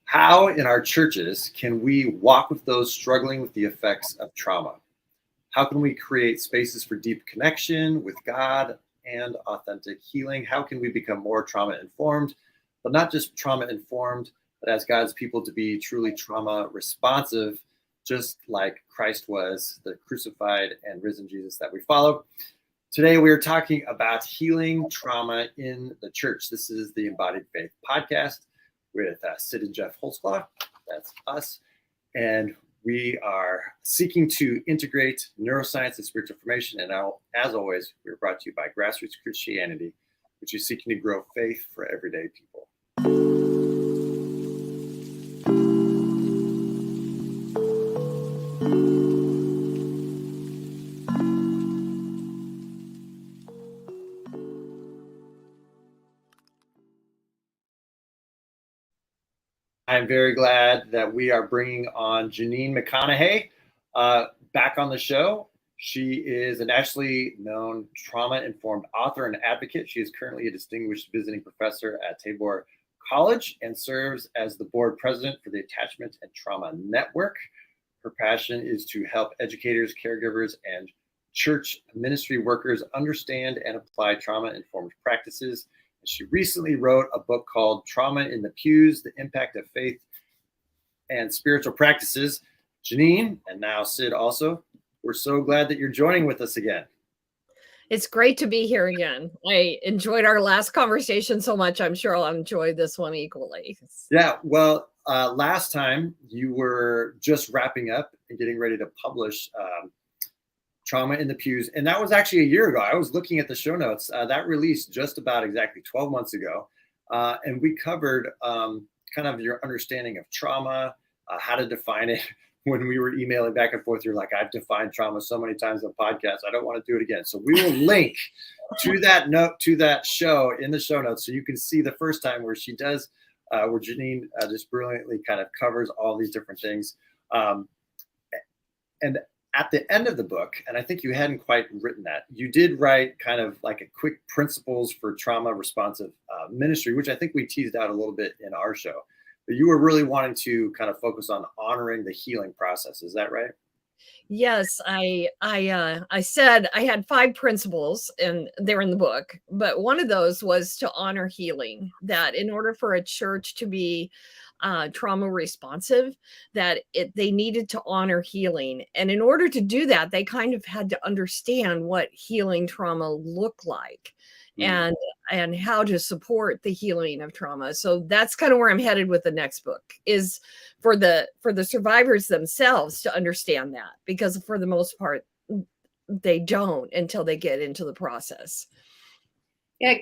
How in our churches can we walk with those struggling with the effects of trauma? How can we create spaces for deep connection with God and authentic healing? How can we become more trauma informed, but not just trauma informed, but as God's people to be truly trauma responsive, just like Christ was, the crucified and risen Jesus that we follow? Today, we are talking about healing trauma in the church. This is the Embodied Faith podcast with Cyd and Geoff. That's us. And we are seeking to integrate neuroscience and spiritual formation. And now, as always, we're brought to you by Grassroots Christianity, which is seeking to grow faith for everyday people. I'm very glad that we are bringing on Janyne McConnaughey back on the show. She is a nationally known trauma-informed author and advocate. She is currently a distinguished visiting professor at Tabor College and serves as the board president for the Attachment and Trauma Network. Her passion is to help educators, caregivers, and church ministry workers understand and apply trauma-informed practices. She recently wrote a book called Trauma in the Pews, The Impact of Faith and Spiritual Practices. Janyne, and now Cyd also, we're so glad that you're joining with us again. It's great to be here again. I enjoyed our last conversation so much. I'm sure I'll enjoy this one equally. Yeah, well, last time you were just wrapping up and getting ready to publish Trauma in the Pews. And that was actually a year ago. I was looking at the show notes. That released just about exactly 12 months ago. And we covered kind of your understanding of trauma, how to define it. When we were emailing back and forth, you're like, I've defined trauma so many times on podcasts, I don't want to do it again. So we will link to that show in the show notes so you can see the first time where she does, where Janyne just brilliantly kind of covers all these different things. And at the end of the book, and I think you hadn't quite written that, you did write kind of like a quick principles for trauma responsive ministry, which I think we teased out a little bit in our show. But you were really wanting to kind of focus on honoring the healing process. Is that right? Yes, I said I had 5 principles, and they're in the book. But one of those was to honor healing. That in order for a church to be trauma responsive, that they needed to honor healing. And in order to do that, they kind of had to understand what healing trauma looked like and how to support the healing of trauma. So that's kind of where I'm headed with the next book, is for the survivors themselves to understand that, because for the most part, they don't until they get into the process. Yeah.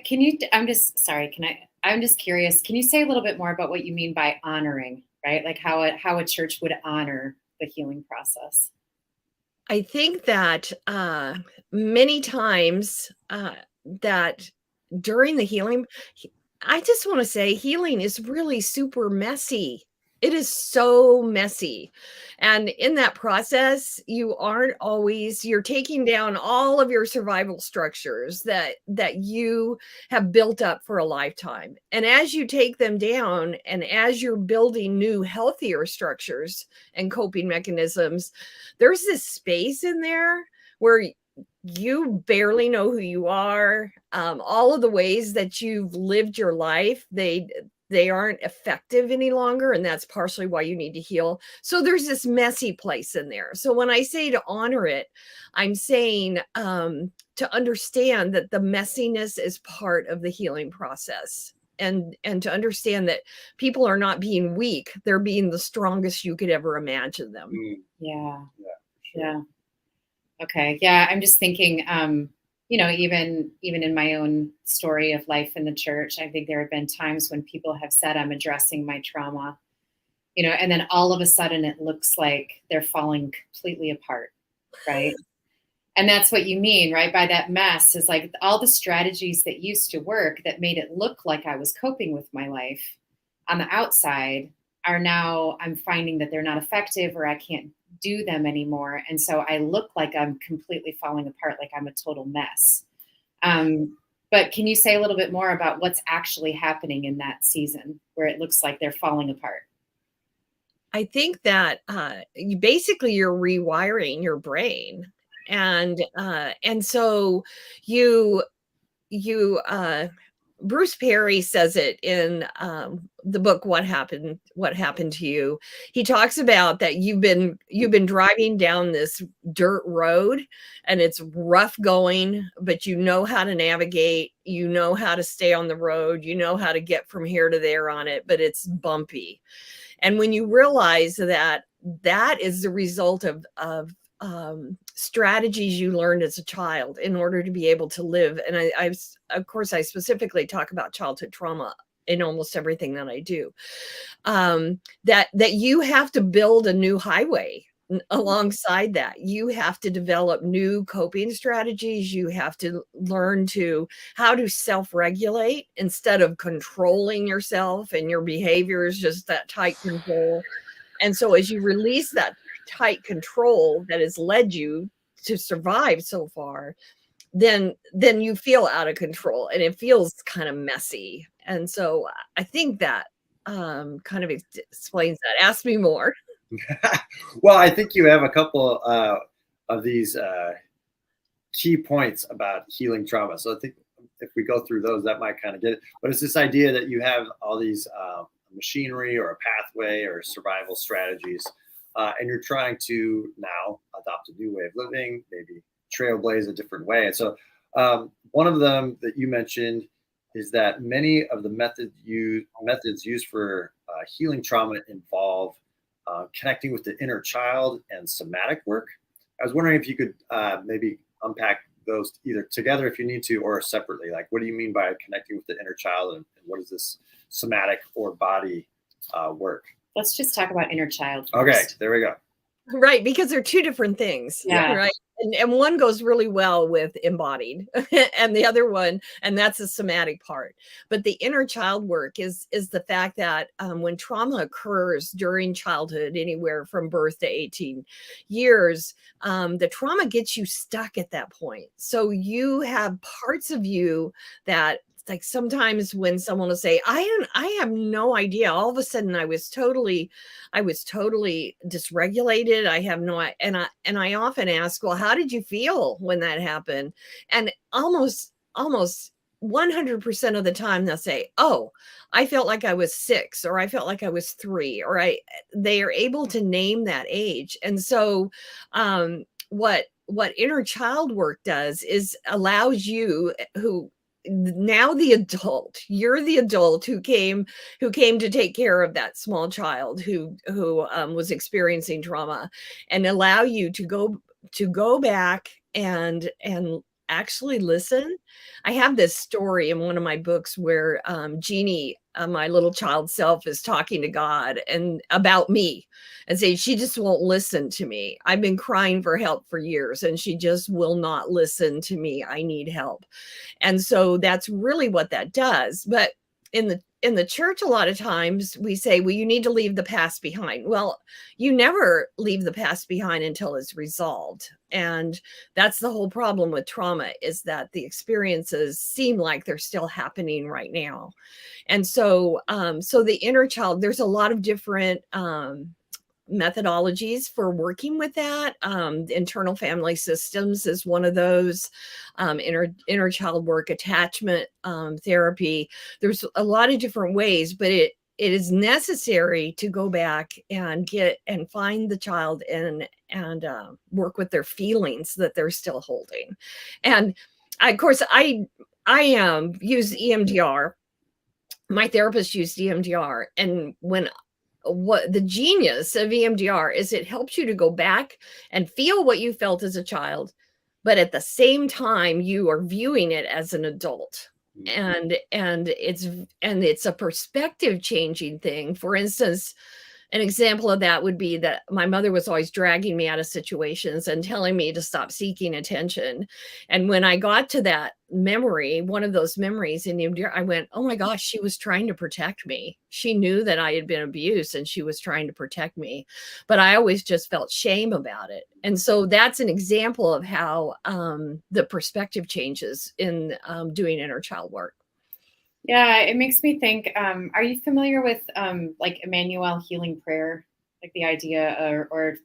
I'm just curious. Can you say a little bit more about what you mean by honoring, right? Like how a church would honor the healing process? I think that many times that during the healing, I just want to say healing is really super messy. It is so messy. And in that process, you're taking down all of your survival structures that you have built up for a lifetime. And as you take them down, and as you're building new, healthier structures and coping mechanisms, there's this space in there where you barely know who you are. All of the ways that you've lived your life, they aren't effective any longer. And that's partially why you need to heal. So there's this messy place in there. So when I say to honor it, I'm saying to understand that the messiness is part of the healing process. And to understand that people are not being weak. They're being the strongest you could ever imagine them. Yeah. Yeah. Okay. Yeah. I'm just thinking, even in my own story of life in the church, I think there have been times when people have said, I'm addressing my trauma, and then all of a sudden it looks like they're falling completely apart. Right. And that's what you mean, right? By that mess is like all the strategies that used to work that made it look like I was coping with my life on the outside are now, I'm finding that they're not effective, or I can't do them anymore. And so I look like I'm completely falling apart, like I'm a total mess. But can you say a little bit more about what's actually happening in that season where it looks like they're falling apart? I think that you're rewiring your brain, and so you Bruce Perry says it in the book What Happened to You. He talks about that you've been driving down this dirt road, and it's rough going, but you know how to navigate, you know how to stay on the road, you know how to get from here to there on it, but it's bumpy. And when you realize that that is the result of strategies you learned as a child in order to be able to live. And I of course, I specifically talk about childhood trauma in almost everything that I do. That you have to build a new highway alongside that. You have to develop new coping strategies. You have to learn how to self-regulate instead of controlling yourself and your behaviors, just that tight control. And so as you release that tight control that has led you to survive so far, then you feel out of control, and it feels kind of messy. And so I think that kind of explains that. Ask me more. Well, I think you have a couple of these key points about healing trauma. So I think if we go through those, that might kind of get it. But it's this idea that you have all these machinery or a pathway or survival strategies, and you're trying to now adopt a new way of living, maybe trailblaze a different way. And so one of them that you mentioned is that many of the methods used for healing trauma involve connecting with the inner child and somatic work. I was wondering if you could maybe unpack those either together if you need to, or separately. Like, what do you mean by connecting with the inner child, and what is this somatic or body work? Let's just talk about inner child first. Okay, there we go. Right, because they're two different things. Yeah. Right. And one goes really well with embodied and the other one, and that's the somatic part. But the inner child work is the fact that when trauma occurs during childhood, anywhere from birth to 18 years, the trauma gets you stuck at that point. So you have parts of you that, like, sometimes when someone will say, I have no idea, all of a sudden I was totally dysregulated. I have no, and I often ask, well, how did you feel when that happened? And almost 100% of the time they'll say, oh, I felt like I was 6, or I felt like I was 3, or they are able to name that age. And so what inner child work does is allows you, who now you're the adult who came to take care of that small child who was experiencing trauma, and allow you to go back and actually listen. I have this story in one of my books where Janyne, my little child self, is talking to God and about me, and saying she just won't listen to me. I've been crying for help for years, and she just will not listen to me. I need help. And so that's really what that does. But in the church, a lot of times we say, well, you need to leave the past behind. Well, you never leave the past behind until it's resolved. And that's the whole problem with trauma, is that the experiences seem like they're still happening right now. And so the inner child, there's a lot of different methodologies for working with that. Internal family systems is one of those. Inner child work, attachment therapy. There's a lot of different ways, but it is necessary to go back and find the child and work with their feelings that they're still holding. And of course, I use EMDR. My therapist used EMDR, and what the genius of EMDR is, it helps you to go back and feel what you felt as a child, but at the same time you are viewing it as an adult. And it's a perspective changing thing. For instance, an example of that would be that my mother was always dragging me out of situations and telling me to stop seeking attention. And when I got to that memory, one of those memories in EMDR, I went, oh my gosh, she was trying to protect me. She knew that I had been abused and she was trying to protect me. But I always just felt shame about it. And so that's an example of how the perspective changes in doing inner child work. Yeah, it makes me think, are you familiar with like Emmanuel healing prayer? like the idea, or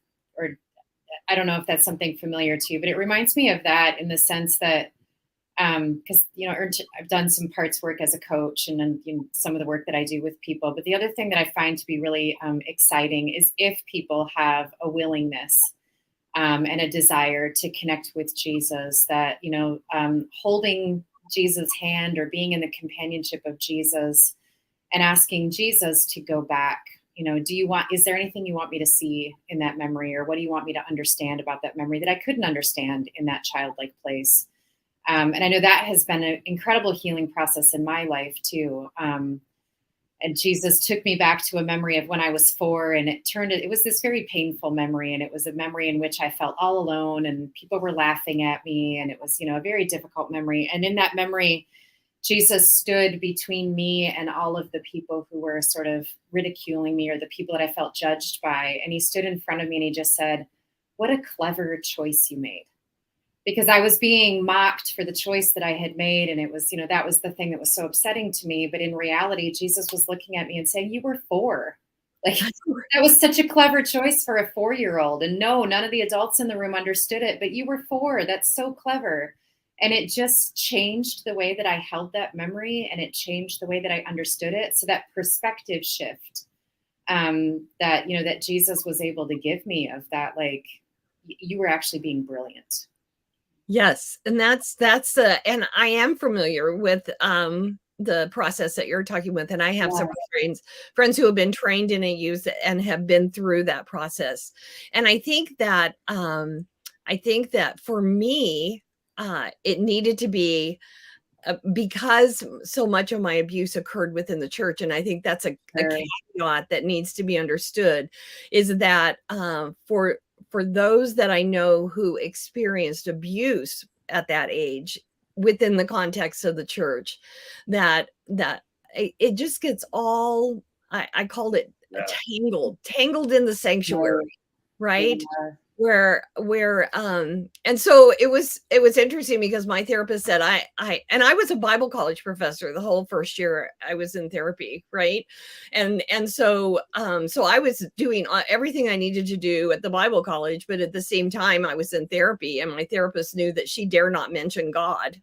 I don't know if that's something familiar to you, but it reminds me of that in the sense that, because I've done some parts work as a coach, and then some of the work that I do with people. But the other thing that I find to be really exciting is if people have a willingness and a desire to connect with Jesus, that holding Jesus' hand or being in the companionship of Jesus and asking Jesus to go back. Is there anything you want me to see in that memory, or what do you want me to understand about that memory that I couldn't understand in that childlike place? And I know that has been an incredible healing process in my life too. And Jesus took me back to a memory of when I was 4, and it was this very painful memory. And it was a memory in which I felt all alone and people were laughing at me. And it was, a very difficult memory. And in that memory, Jesus stood between me and all of the people who were sort of ridiculing me, or the people that I felt judged by. And he stood in front of me and he just said, "What a clever choice you made." Because I was being mocked for the choice that I had made. And it was, that was the thing that was so upsetting to me. But in reality, Jesus was looking at me and saying, "You were 4. Like, that was such a clever choice for a 4-year-old. And no, none of the adults in the room understood it, but you were 4. That's so clever." And it just changed the way that I held that memory, and it changed the way that I understood it. So that perspective shift that Jesus was able to give me, of that, like, you were actually being brilliant. Yes. And that's and I am familiar with the process that you're talking with. And I have several friends who have been trained in AUs and have been through that process. And I think that for me, it needed to be because so much of my abuse occurred within the church. And I think that's a caveat that needs to be understood, is that for those that I know who experienced abuse at that age within the context of the church, that it just gets all, I called it tangled in the sanctuary, right? Where and so it was interesting, because my therapist said I was a Bible college professor the whole first year I was in therapy, right? And so I was doing everything I needed to do at the Bible college, but at the same time I was in therapy, and my therapist knew that she dare not mention God.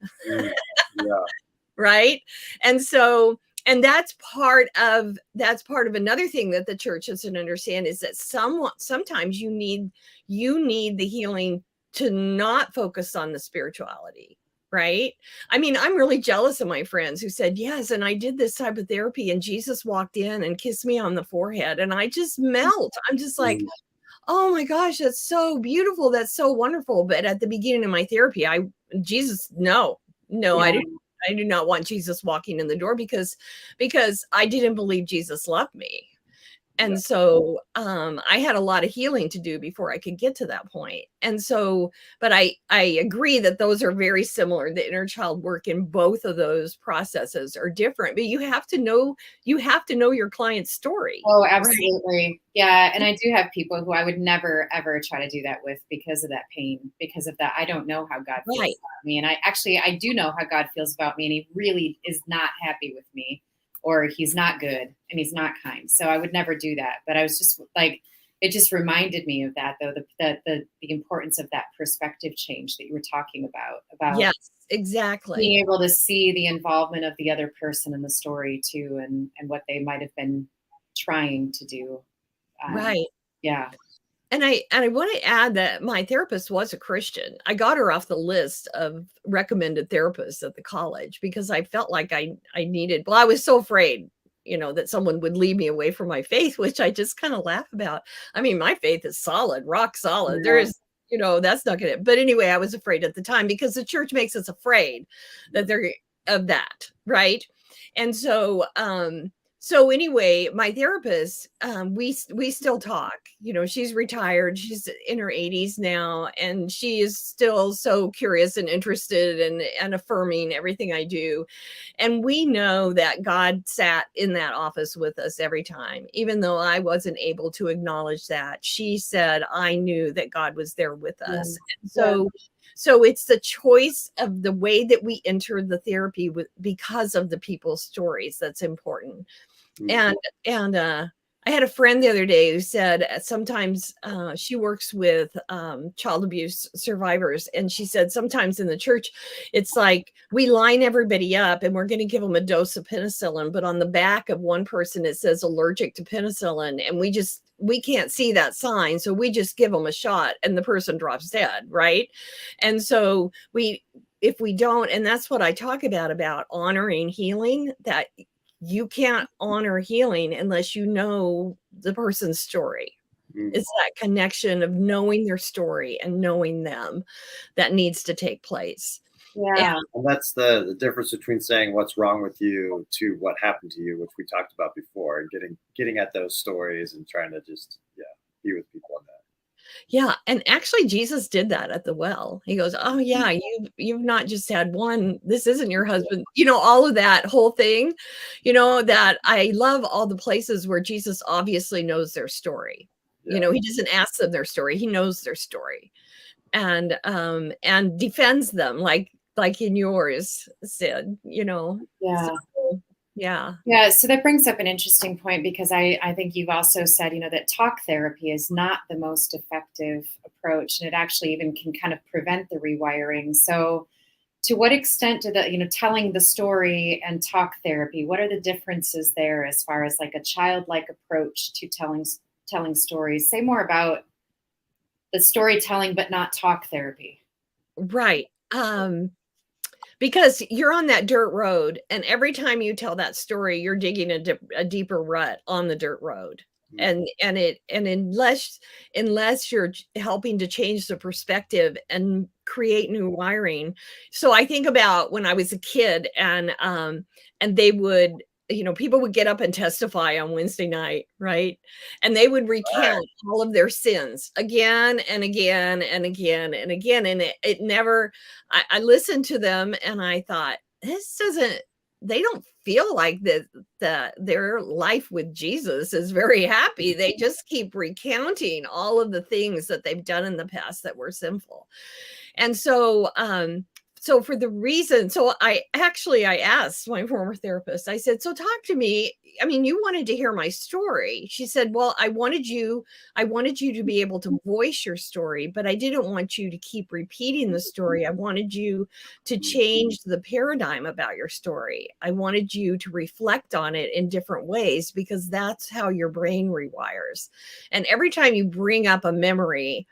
Right? And so, and that's part of another thing that the church doesn't understand, is that sometimes you need the healing to not focus on the spirituality, right? I mean, I'm really jealous of my friends who said, "Yes, and I did this type of therapy and Jesus walked in and kissed me on the forehead," and I just melt. I'm just like, "Oh my gosh, that's so beautiful. That's so wonderful." But at the beginning of my therapy, I do not want Jesus walking in the door, because I didn't believe Jesus loved me. And so I had a lot of healing to do before I could get to that point. And so, but I agree that those are very similar. The inner child work in both of those processes are different, but you have to know your client's story. Oh, absolutely. Right? Yeah. And I do have people who I would never, ever try to do that with, because of that pain, because of that. I don't know how God feels about me. And I do know how God feels about me, and he really is not happy with me, or he's not good and he's not kind. So I would never do that. But I was just like, it just reminded me of that, though, the importance of that perspective change that you were talking about. Yes, exactly. Being able to see the involvement of the other person in the story too, and what they might have been trying to do. Right. Yeah. And I want to add that my therapist was a Christian. I got her off the list of recommended therapists at the college, because I felt like I needed, I was so afraid, that someone would lead me away from my faith, which I just kind of laugh about. I mean, my faith is solid, rock solid. There is, that's not going to, but anyway, I was afraid at the time, because the church makes us afraid that they're of that. Right. And so, so anyway, my therapist, we still talk. She's retired. She's in her 80s now, and she is still so curious and interested and affirming everything I do. And we know that God sat in that office with us every time, even though I wasn't able to acknowledge that. She said, "I knew that God was there with us." And so it's the choice of the way that we enter the therapy because of the people's stories that's important. And I had a friend the other day who said sometimes she works with child abuse survivors. And she said sometimes in the church, it's like we line everybody up and we're going to give them a dose of penicillin. But on the back of one person, it says allergic to penicillin. And we can't see that sign. So we just give them a shot and the person drops dead. Right. And so if we don't, and that's what I talk about honoring healing, that you can't honor healing unless you know the person's story. It's that connection of knowing their story and knowing them that needs to take place. Yeah. And that's the difference between saying what's wrong with you to what happened to you, which we talked about before, and getting at those stories and trying to just be with people on that. Yeah. And actually Jesus did that at the well. He goes, oh yeah, you've not just had one, this isn't your husband, all of that whole thing, that I love all the places where Jesus obviously knows their story. Yeah. He doesn't ask them their story. He knows their story and defends them like in yours, Cyd, Yeah. So, yeah. Yeah. So that brings up an interesting point, because I think you've also said, that talk therapy is not the most effective approach, and it actually even can kind of prevent the rewiring. So to what extent do telling the story and talk therapy, what are the differences there as far as like a childlike approach to telling stories? Say more about the storytelling, but not talk therapy. Right. Because you're on that dirt road, and every time you tell that story, you're digging a deeper rut on the dirt road. And unless you're helping to change the perspective and create new wiring. So I think about when I was a kid, and they would, people would get up and testify on Wednesday night, right? And they would recount all of their sins again and again and again and again. And it never, I listened to them and I thought, they don't feel like their life with Jesus is very happy. They just keep recounting all of the things that they've done in the past that were sinful. And so, for the reason, I asked my former therapist, I said, so talk to me. I mean, you wanted to hear my story. She said, well, I wanted you to be able to voice your story, but I didn't want you to keep repeating the story. I wanted you to change the paradigm about your story. I wanted you to reflect on it in different ways, because that's how your brain rewires. And every time you bring up a memory,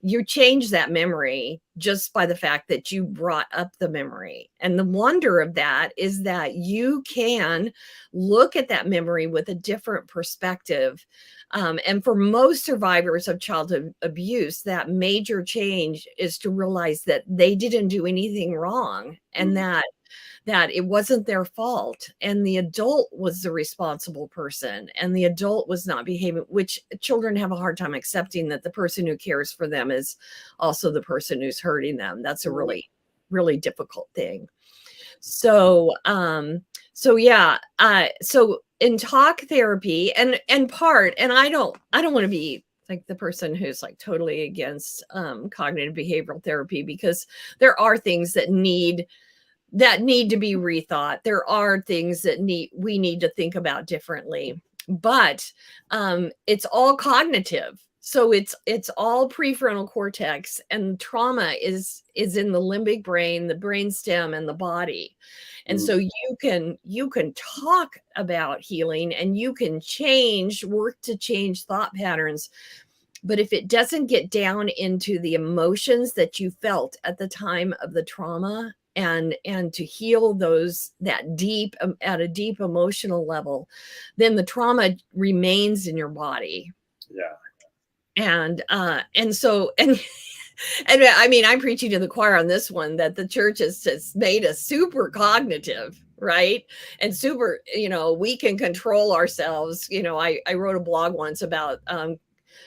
you change that memory just by the fact that you brought up the memory. And the wonder of that is that you can look at that memory with a different perspective. And for most survivors of childhood abuse, that major change is to realize that they didn't do anything wrong, and that it wasn't their fault, and the adult was the responsible person, and the adult was not behaving, which children have a hard time accepting, that the person who cares for them is also the person who's hurting them. That's a really, really difficult thing. So, so in talk therapy and I don't want to be like the person who's like totally against cognitive behavioral therapy, because there are things that need to be rethought. There are things that we need to think about differently, but it's all cognitive. So it's all prefrontal cortex, and trauma is in the limbic brain, the brainstem, and the body. And so you can talk about healing, and you can work to change thought patterns. But if it doesn't get down into the emotions that you felt at the time of the trauma, and to heal those at a deep emotional level, then the trauma remains in your body. Yeah. And so I mean, I'm preaching to the choir on this one, that the church has made us super cognitive, right? And super, we can control ourselves. I wrote a blog once about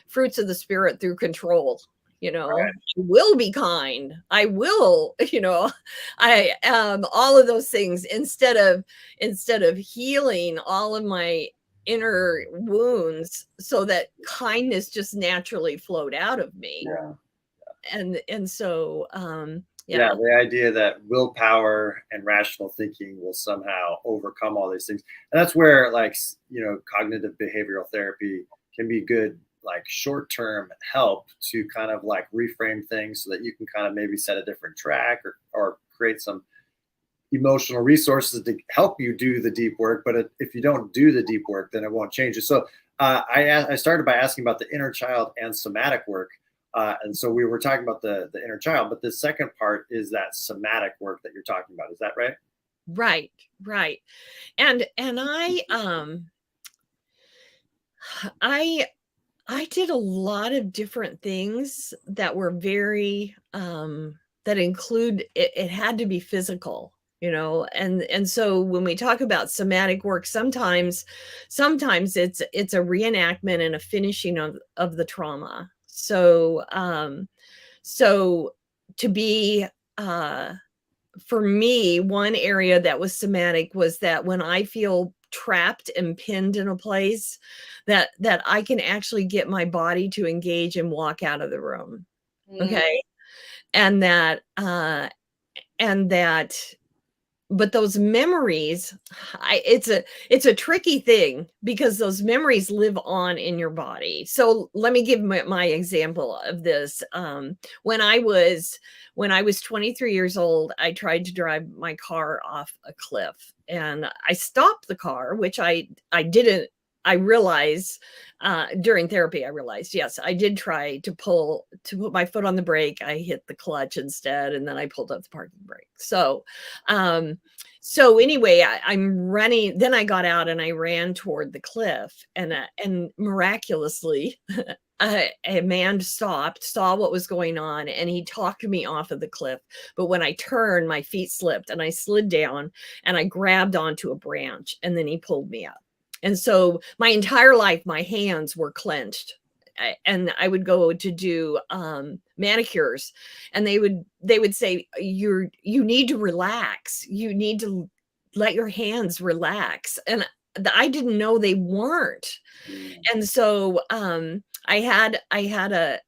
fruits of the spirit through control. I will be kind. I will, all of those things, instead of healing all of my inner wounds so that kindness just naturally flowed out of me. Yeah. And so Yeah, the idea that willpower and rational thinking will somehow overcome all these things. And that's where, like, cognitive behavioral therapy can be good, like, short-term help to kind of like reframe things so that you can kind of maybe set a different track, or create some emotional resources to help you do the deep work. But if you don't do the deep work, then it won't change it. So I started by asking about the inner child and somatic work. And so we were talking about the inner child, but the second part is that somatic work that you're talking about. Is that right? Right. And I did a lot of different things that were very that include it had to be physical, and so when we talk about somatic work, sometimes it's a reenactment and a finishing of the trauma. So to be for me, one area that was somatic was that when I feel trapped and pinned in a place, that I can actually get my body to engage and walk out of the room. Okay. And that but those memories, it's a tricky thing because those memories live on in your body. So let me give my example of this. When I was 23 years old, I tried to drive my car off a cliff, and I stopped the car, which I didn't. I realized during therapy, I realized, yes, I did try to put my foot on the brake. I hit the clutch instead, and then I pulled up the parking brake. So anyway, I'm running. Then I got out and I ran toward the cliff, and miraculously, a man stopped, saw what was going on, and he talked me off of the cliff. But when I turned, my feet slipped and I slid down, and I grabbed onto a branch, and then he pulled me up. And so my entire life, my hands were clenched, and I would go to do manicures, and they would say, you need to relax. You need to let your hands relax. And I didn't know they weren't. And so I had a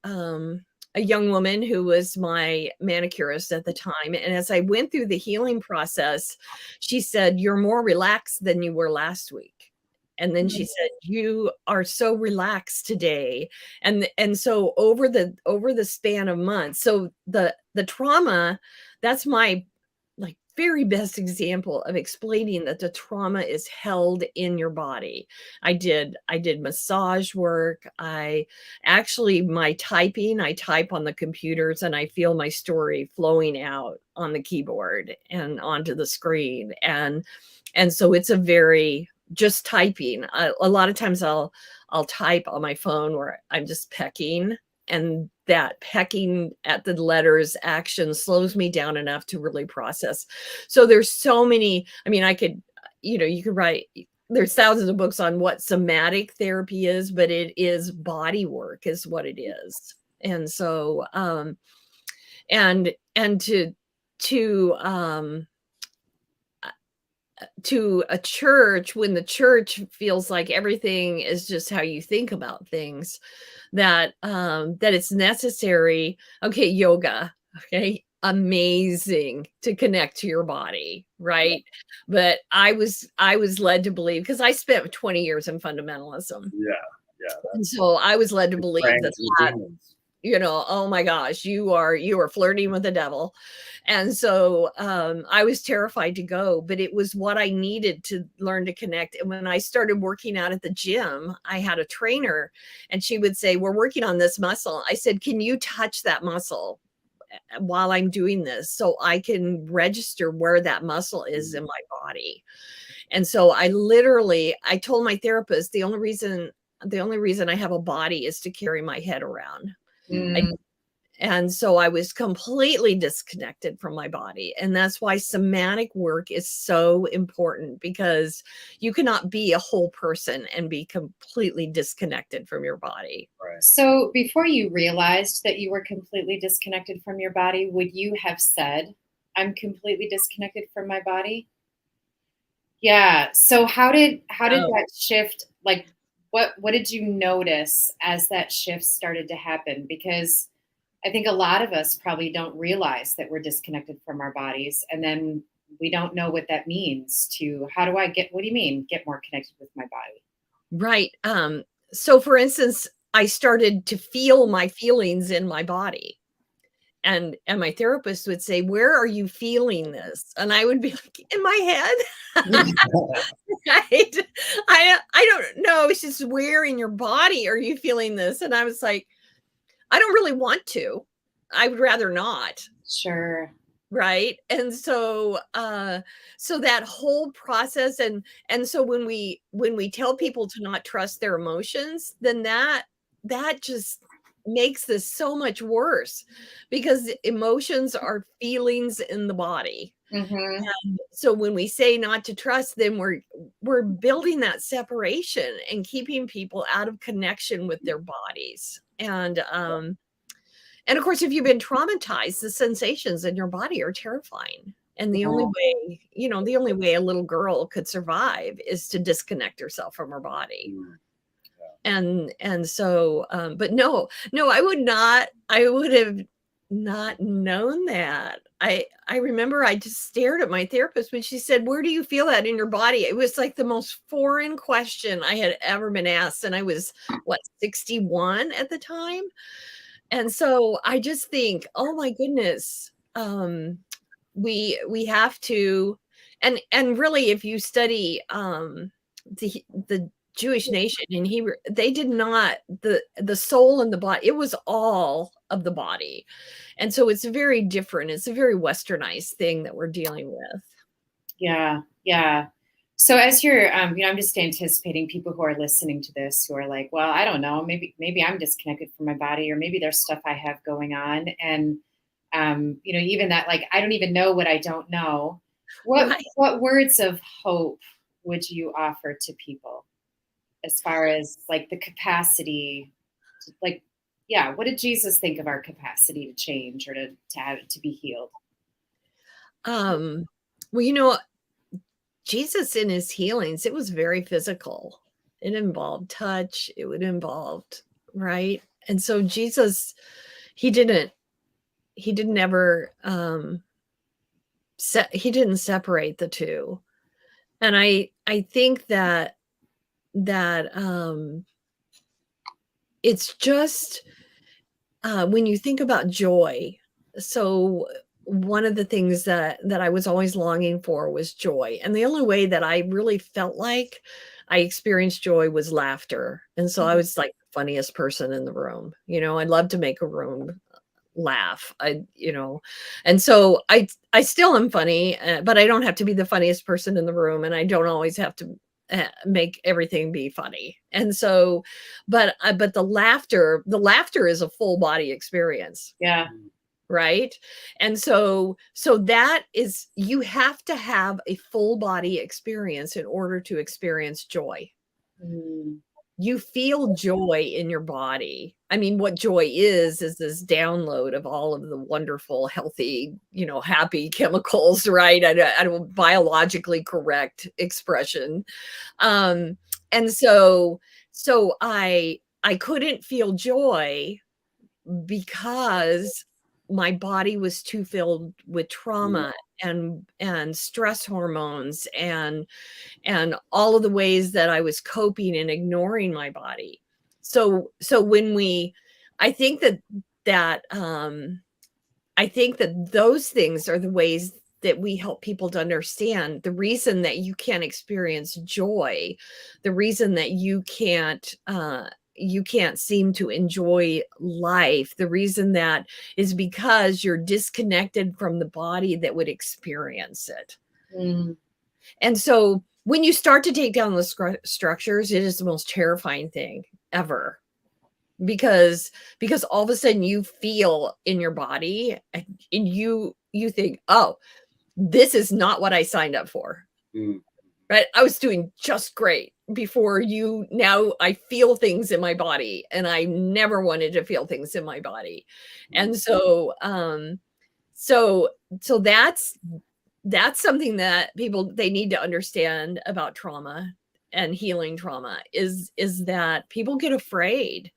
young woman who was my manicurist at the time. And as I went through the healing process, she said, "You're more relaxed than you were last week." And then she said, "You are so relaxed today." And so over the span of months, so the trauma, that's my very best example of explaining that the trauma is held in your body. I did massage work. I type on the computers, and I feel my story flowing out on the keyboard and onto the screen. And so it's a very just typing. A lot of times I'll type on my phone where I'm just pecking, and that pecking at the letters action slows me down enough to really process. So there's so many, I mean, I could, you could write, there's thousands of books on what somatic therapy is, but it is body work is what it is. And so, and to a church, when the church feels like everything is just how you think about things, that it's necessary. Okay, yoga, okay, amazing to connect to your body, right? But I was led to believe, because I spent 20 years in fundamentalism. And so I was led to believe that oh my gosh, you are flirting with the devil. And so I was terrified to go, but it was what I needed to learn to connect. And when I started working out at the gym, I had a trainer, and she would say, "We're working on this muscle." I said, "Can you touch that muscle while I'm doing this so I can register where that muscle is in my body?" And so I told my therapist, the only reason I have a body is to carry my head around. And so I was completely disconnected from my body. And that's why somatic work is so important, because you cannot be a whole person and be completely disconnected from your body. Right. So before you realized that you were completely disconnected from your body, would you have said, "I'm completely disconnected from my body"? Yeah. So how did that shift, like what did you notice as that shift started to happen? Because I think a lot of us probably don't realize that we're disconnected from our bodies. And then we don't know what that means to, what do you mean, get more connected with my body? Right. So for instance, I started to feel my feelings in my body. And my therapist would say, "Where are you feeling this?" And I would be like, "In my head." Right? I don't know. It's just, where in your body are you feeling this? And I was like, I don't really want to. I would rather not. Sure. Right. And so so that whole process, and so when we tell people to not trust their emotions, then that just makes this so much worse, because emotions are feelings in the body. Mm-hmm. And so when we say not to trust, then we're building that separation and keeping people out of connection with their bodies. And of course, if you've been traumatized, the sensations in your body are terrifying. And the only way, the only way a little girl could survive is to disconnect herself from her body. And so, but no, I would have not known that. I remember I just stared at my therapist when she said, "Where do you feel that in your body?" It was like the most foreign question I had ever been asked. And I was, 61 at the time. And so I just think, oh my goodness, we have to, and really, if you study the Jewish nation and Hebrew, they did not, the soul and the body, it was all of the body. And so it's very different. It's a very westernized thing that we're dealing with. Yeah. Yeah. So as you're, I'm just anticipating people who are listening to this who are like, well, I don't know, maybe I'm disconnected from my body, or maybe there's stuff I have going on. And, even that, like, I don't even know what I don't know. What words of hope would you offer to people as far as like the capacity, like, yeah, what did Jesus think of our capacity to change or to be healed? Well, Jesus in his healings, it was very physical. It involved touch. It would involve, right? And so Jesus, he didn't ever, he didn't separate the two. And I think that it's just, when you think about joy, so one of the things that I was always longing for was joy. And the only way that I really felt like I experienced joy was laughter. And so I was like the funniest person in the room. I'd love to make a room laugh. And so I still am funny, but I don't have to be the funniest person in the room, and I don't always have to make everything be funny. And so, but the laughter is a full body experience. Yeah. Right. And so that is, you have to have a full body experience in order to experience joy. You feel joy in your body. I mean, what joy is this download of all of the wonderful, healthy, happy chemicals, right? I don't biologically correct expression. And so I couldn't feel joy because my body was too filled with trauma and stress hormones and all of the ways that I was coping and ignoring my body. So I think that those things are the ways that we help people to understand the reason that you can't experience joy, the reason that you can't seem to enjoy life, the reason that is because you're disconnected from the body that would experience it. And so when you start to take down the structures, it is the most terrifying thing ever, because all of a sudden you feel in your body and you think, oh, this is not what I signed up for. Right? I was doing just great before now I feel things in my body, and I never wanted to feel things in my body. And so so that's something that people, they need to understand about trauma and healing trauma, is that people get afraid.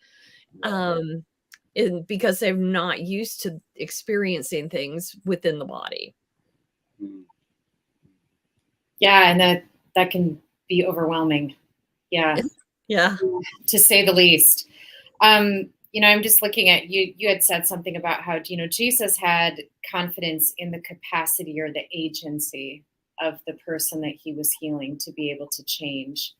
because they're not used to experiencing things within the body. Yeah, and that can be overwhelming. Yeah. Yeah. To say the least. I'm just looking at you. You had said something about how, Jesus had confidence in the capacity or the agency of the person that he was healing to be able to change.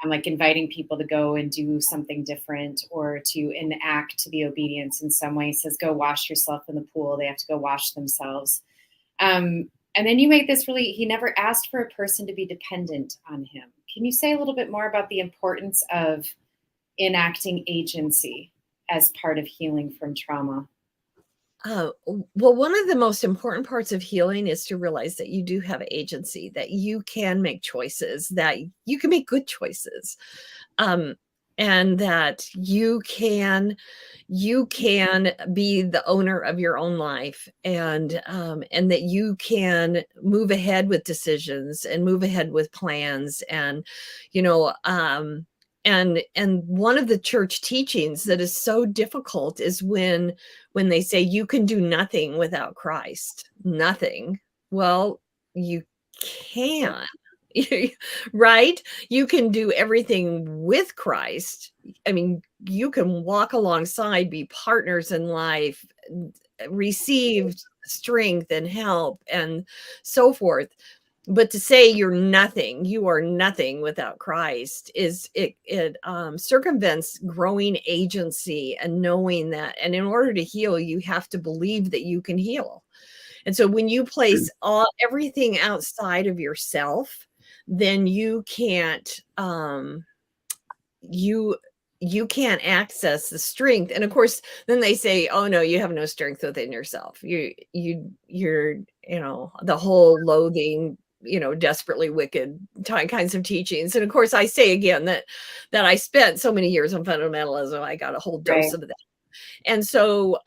I'm like inviting people to go and do something different or to enact to the obedience in some way. He says, go wash yourself in the pool. They have to go wash themselves. And then you make this he never asked for a person to be dependent on him. Can you say a little bit more about the importance of enacting agency as part of healing from trauma? Well, one of the most important parts of healing is to realize that you do have agency, that you can make choices, that you can make good choices, and that you can be the owner of your own life, and that you can move ahead with decisions and move ahead with plans, and and one of the church teachings that is so difficult is when they say you can do nothing without Christ. Nothing. Well, you can. Right? You can do everything with Christ. I mean, you can walk alongside, be partners in life, receive strength and help and so forth. But to say you are nothing without Christ it circumvents growing agency and knowing that. And in order to heal, you have to believe that you can heal. And so when you place everything outside of yourself, then you can't you can't access the strength. And of course, then they say, oh no, you have no strength within yourself. You're the whole loathing, desperately wicked kinds of teachings. And of course, I say again that I spent so many years on fundamentalism. I got a whole dose of that. And so,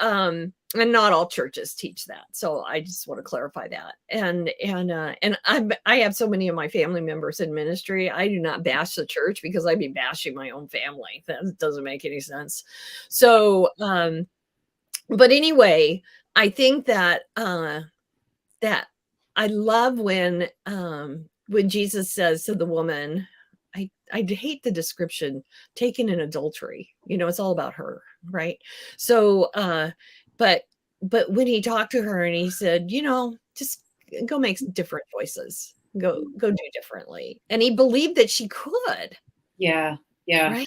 and not all churches teach that. So I just want to clarify that. And I have so many of my family members in ministry. I do not bash the church because I'd be bashing my own family. That doesn't make any sense. So, but anyway, I think that that I love when Jesus says to the woman, I hate the description, taken in adultery. It's all about her, right? So, but when he talked to her and he said, just go make different choices, go do differently, and he believed that she could. Yeah. Right.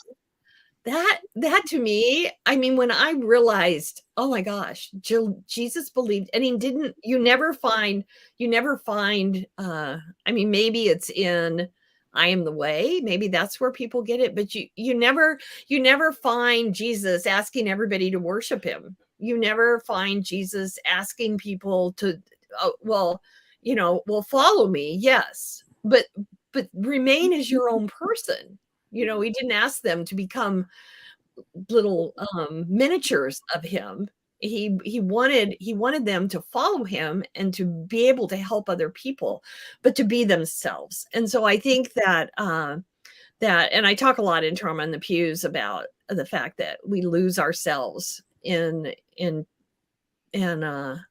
That to me, I mean, when I realized, oh my gosh, Jesus believed, and he didn't. You never find. I mean, maybe it's in I Am the Way. Maybe that's where people get it, but you never find Jesus asking everybody to worship him. You never find Jesus asking people to, well, follow me. Yes, but remain as your own person. He didn't ask them to become little miniatures of him. He wanted them to follow him and to be able to help other people, but to be themselves. And so I think that and I talk a lot in Trauma in the Pews about the fact that we lose ourselves in the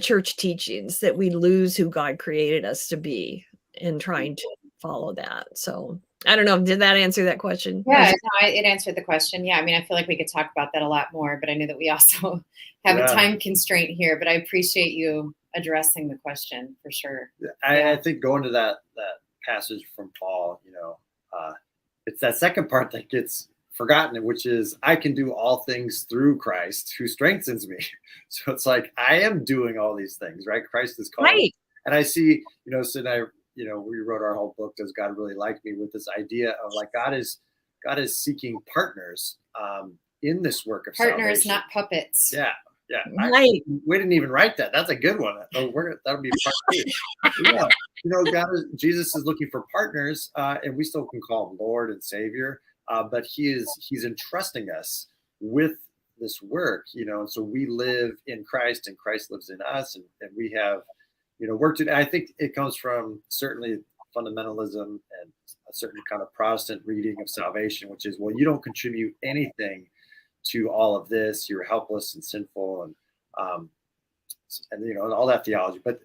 church teachings, that we lose who God created us to be in trying to follow that. So I don't know. Did that answer that question? Yeah, no, it answered the question. Yeah, I mean, I feel like we could talk about that a lot more, but I know that we also have a time constraint here. But I appreciate you addressing the question for sure. I think going to that passage from Paul, it's that second part that gets forgotten, which is I can do all things through Christ who strengthens me. So it's like I am doing all these things, right? Christ is calling. Right. And I see, Cyd and I, we wrote our whole book, Does God Really Like Me? With this idea of like God is seeking partners in this work of partners, salvation. not puppets. Yeah. Right. We didn't even write that. That's a good one. That'll be part 2. Yeah. Jesus is looking for partners, and we still can call him Lord and Savior. But he's entrusting us with this work, and so we live in Christ and Christ lives in us, and we have, work to do. I think it comes from certainly fundamentalism and a certain kind of Protestant reading of salvation, which is, well, you don't contribute anything to all of this. You're helpless and sinful, and you know, and all that theology. But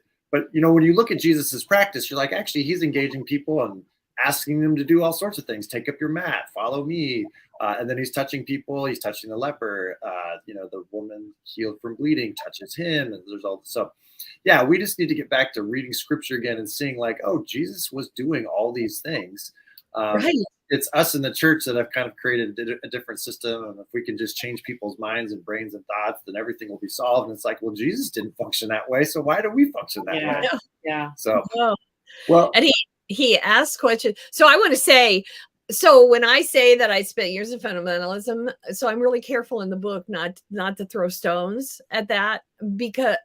you know, when you look at Jesus's practice, you're like, actually, he's engaging people and asking them to do all sorts of things. Take up your mat, follow me. And then he's touching people. He's touching the leper. You know, the woman healed from bleeding touches him. And there's all so, yeah, we just need to get back to reading scripture again and seeing like, oh, Jesus was doing all these things. Right. It's us in the church that have kind of created a different system. And if we can just change people's minds and brains and thoughts, then everything will be solved. And it's like, well, Jesus didn't function that way. So why do we function that way? Yeah. So, Oh. well, And he asked questions. So I want to say, so when I say that I spent years in fundamentalism, so I'm really careful in the book not to throw stones at that,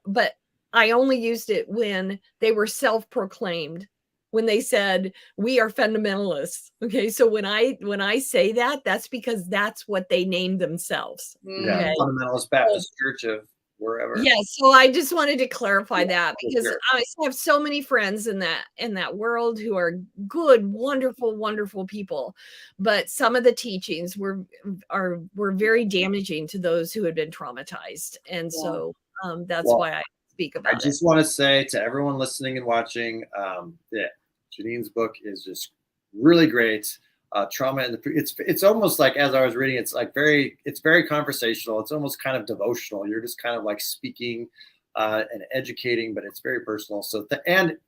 but I only used it when they were self-proclaimed, when they said we are fundamentalists. Okay, so when I say that, that's because that's what they named themselves. yeah, Okay? Fundamentalist Baptist Church of wherever. Yeah, so I just wanted to clarify that, for because sure. I have so many friends in that world who are good, wonderful, wonderful people, but some of the teachings were very damaging to those who had been traumatized, and so that's why I speak about it. I just want to say to everyone listening and watching that Janyne's book is just really great. Trauma and it's almost like, as I was reading, it's very conversational. It's almost kind of devotional. You're just kind of like speaking and educating, but it's very personal. So and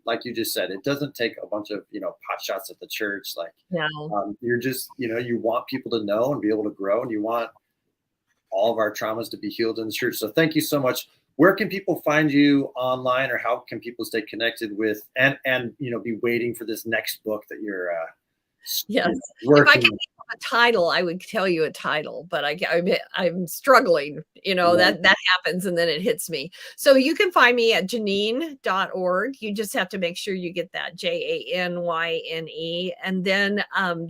like you just said, it doesn't take a bunch of, you know, pot shots at the church. Like, No. you're just, you know, you want people to know and be able to grow, and you want all of our traumas to be healed in the church. So thank you so much. Where can people find you online, or how can people stay connected with and you know, be waiting for this next book that you're Yes. working? If I could think of a title, I would tell you a title, but I'm struggling, you know, that happens and then it hits me. So you can find me at Janyne.org. You just have to make sure you get that JANYNE. And then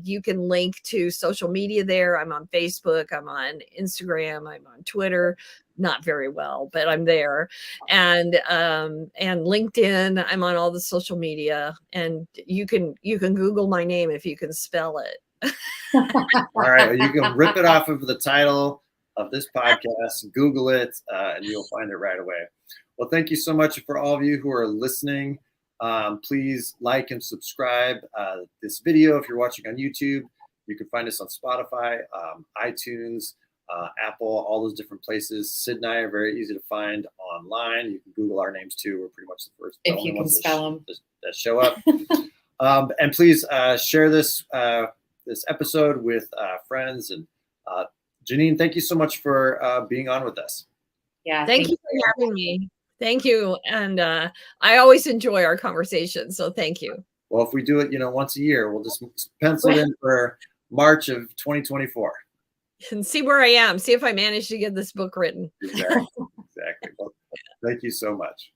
you can link to social media there. I'm on Facebook, I'm on Instagram, I'm on Twitter. Not very well, but I'm there, and LinkedIn. I'm on all the social media, and you can Google my name if you can spell it. All right, well, you can rip it off of the title of this podcast, Google it, and you'll find it right away. Well, thank you so much for all of you who are listening. Please like and subscribe this video if you're watching on YouTube. You can find us on Spotify, iTunes, Apple, all those different places. Cyd and I are very easy to find online. You can Google our names too. We're pretty much the first. If you can spell them. That show up. And please share this episode with friends. And Janyne, thank you so much for being on with us. Yeah. Thank you for having me. Thank you. And I always enjoy our conversation. So thank you. Well, if we do it, you know, once a year, we'll just pencil it in for March of 2024. And see where I am. See if I manage to get this book written. Exactly. Well, thank you so much.